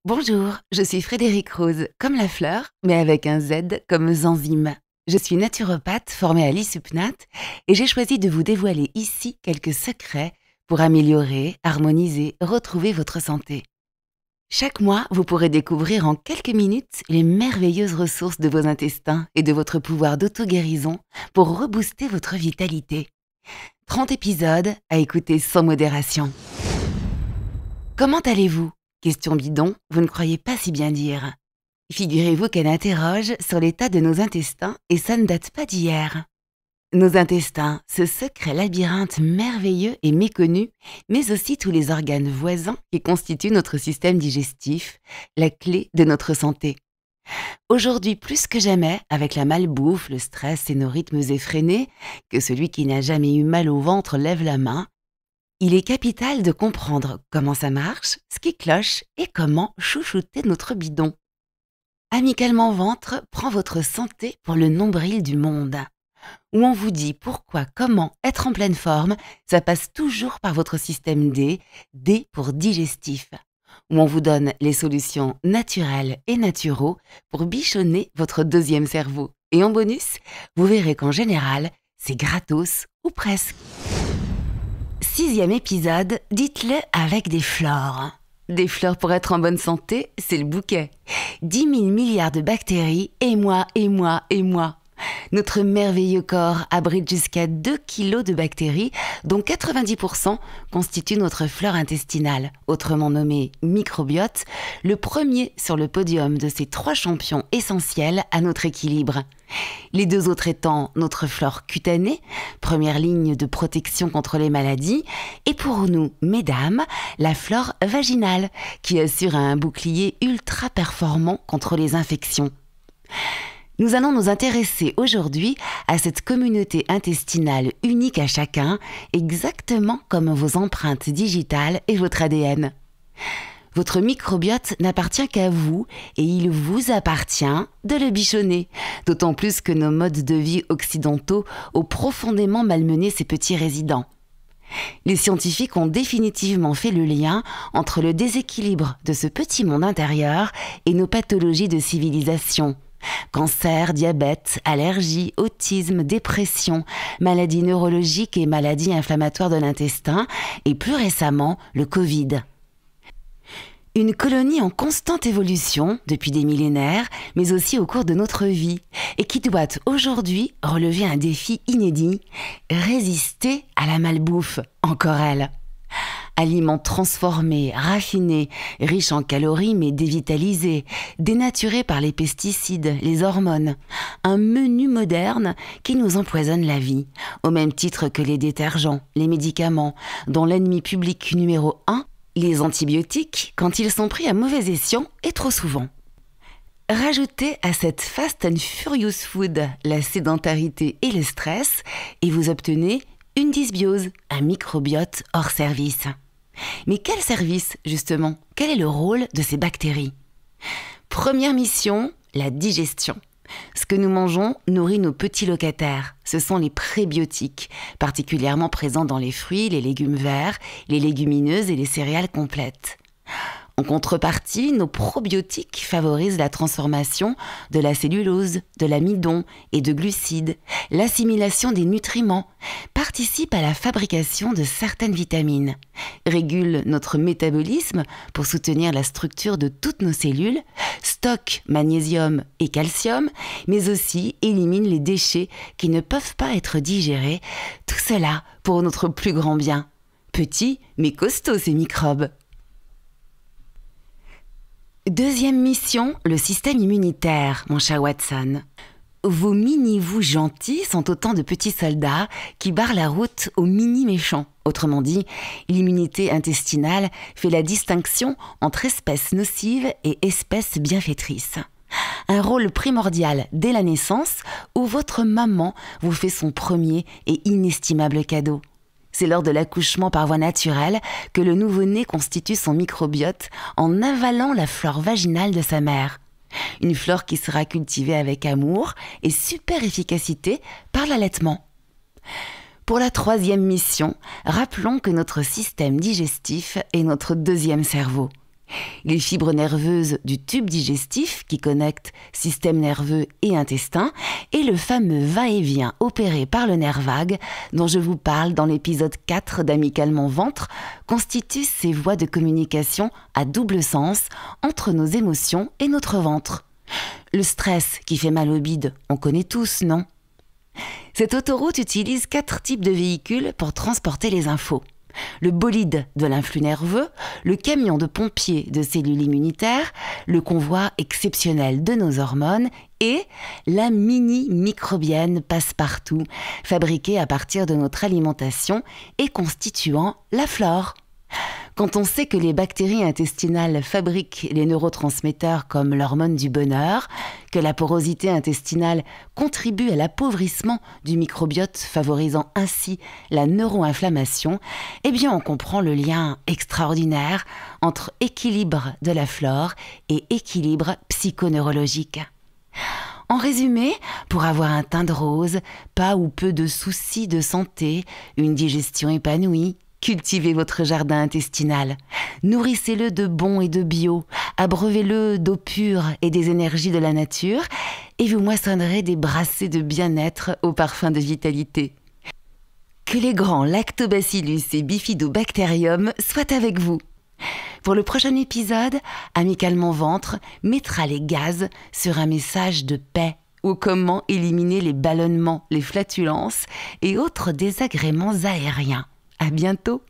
Bonjour, je suis Frédérique Rose, comme la fleur, mais avec un Z comme enzyme. Je suis naturopathe formée à l'ISUPNAT et j'ai choisi de vous dévoiler ici quelques secrets pour améliorer, harmoniser, retrouver votre santé. Chaque mois, vous pourrez découvrir en quelques minutes les merveilleuses ressources de vos intestins et de votre pouvoir d'auto-guérison pour rebooster votre vitalité. 30 épisodes à écouter sans modération. Comment allez-vous ? Question bidon, vous ne croyez pas si bien dire. Figurez-vous qu'elle interroge sur l'état de nos intestins et ça ne date pas d'hier. Nos intestins, ce secret labyrinthe merveilleux et méconnu, mais aussi tous les organes voisins qui constituent notre système digestif, la clé de notre santé. Aujourd'hui plus que jamais, avec la malbouffe, le stress et nos rythmes effrénés, que celui qui n'a jamais eu mal au ventre lève la main, il est capital de comprendre comment ça marche, ce qui cloche et comment chouchouter notre bidon. Amicalement Ventre prend votre santé pour le nombril du monde. Où on vous dit pourquoi, comment être en pleine forme, ça passe toujours par votre système D, D pour digestif. Où on vous donne les solutions naturelles et naturaux pour bichonner votre deuxième cerveau. Et en bonus, vous verrez qu'en général, c'est gratos ou presque. 6e épisode, dites-le avec des fleurs. Des fleurs pour être en bonne santé, c'est le bouquet. 10 000 milliards de bactéries, et moi. Notre merveilleux corps abrite jusqu'à 2 kilos de bactéries, dont 90% constituent notre flore intestinale, autrement nommée microbiote, le premier sur le podium de ces 3 champions essentiels à notre équilibre. Les 2 autres étant notre flore cutanée, première ligne de protection contre les maladies, et pour nous, mesdames, la flore vaginale, qui assure un bouclier ultra performant contre les infections. Nous allons nous intéresser aujourd'hui à cette communauté intestinale unique à chacun, exactement comme vos empreintes digitales et votre ADN. Votre microbiote n'appartient qu'à vous et il vous appartient de le bichonner, d'autant plus que nos modes de vie occidentaux ont profondément malmené ces petits résidents. Les scientifiques ont définitivement fait le lien entre le déséquilibre de ce petit monde intérieur et nos pathologies de civilisation. Cancer, diabète, allergies, autisme, dépression, maladies neurologiques et maladies inflammatoires de l'intestin et plus récemment le Covid. Une colonie en constante évolution depuis des millénaires, mais aussi au cours de notre vie, et qui doit aujourd'hui relever un défi inédit, résister à la malbouffe, encore elle. Aliments transformés, raffinés, riches en calories mais dévitalisés, dénaturés par les pesticides, les hormones. Un menu moderne qui nous empoisonne la vie, au même titre que les détergents, les médicaments, dont l'ennemi public numéro 1, les antibiotiques, quand ils sont pris à mauvais escient et trop souvent. Rajoutez à cette fast and furious food la sédentarité et le stress et vous obtenez une dysbiose, un microbiote hors service. Mais quel service, justement ? Quel est le rôle de ces bactéries ? Première mission, la digestion. Ce que nous mangeons nourrit nos petits locataires. Ce sont les prébiotiques, particulièrement présents dans les fruits, les légumes verts, les légumineuses et les céréales complètes. En contrepartie, nos probiotiques favorisent la transformation de la cellulose, de l'amidon et de glucides, l'assimilation des nutriments, participent à la fabrication de certaines vitamines, régulent notre métabolisme pour soutenir la structure de toutes nos cellules, stockent magnésium et calcium, mais aussi éliminent les déchets qui ne peuvent pas être digérés, tout cela pour notre plus grand bien. Petits mais costauds ces microbes. Deuxième mission, le système immunitaire, mon cher Watson. Vos mini-vous gentils sont autant de petits soldats qui barrent la route aux mini-méchants. Autrement dit, l'immunité intestinale fait la distinction entre espèces nocives et espèces bienfaitrices. Un rôle primordial dès la naissance où votre maman vous fait son premier et inestimable cadeau. C'est lors de l'accouchement par voie naturelle que le nouveau-né constitue son microbiote en avalant la flore vaginale de sa mère. Une flore qui sera cultivée avec amour et super efficacité par l'allaitement. Pour la 3e mission, rappelons que notre système digestif est notre 2e cerveau. Les fibres nerveuses du tube digestif qui connectent système nerveux et intestin et le fameux va-et-vient opéré par le nerf vague dont je vous parle dans l'épisode 4 d'Amicalement Ventre constituent ces voies de communication à double sens entre nos émotions et notre ventre. Le stress qui fait mal au bide, on connaît tous, non ? Cette autoroute utilise 4 types de véhicules pour transporter les infos. Le bolide de l'influx nerveux, le camion de pompiers de cellules immunitaires, le convoi exceptionnel de nos hormones et la mini-microbienne passe-partout, fabriquée à partir de notre alimentation et constituant la flore. Quand on sait que les bactéries intestinales fabriquent les neurotransmetteurs comme l'hormone du bonheur, que la porosité intestinale contribue à l'appauvrissement du microbiote favorisant ainsi la neuroinflammation, eh bien on comprend le lien extraordinaire entre équilibre de la flore et équilibre psychoneurologique. En résumé, pour avoir un teint de rose, pas ou peu de soucis de santé, une digestion épanouie, cultivez votre jardin intestinal, nourrissez-le de bon et de bio, abreuvez-le d'eau pure et des énergies de la nature et vous moissonnerez des brassées de bien-être au parfum de vitalité. Que les grands lactobacillus et bifidobacterium soient avec vous. Pour le prochain épisode, Amicalement Ventre mettra les gaz sur un message de paix ou comment éliminer les ballonnements, les flatulences et autres désagréments aériens. À bientôt!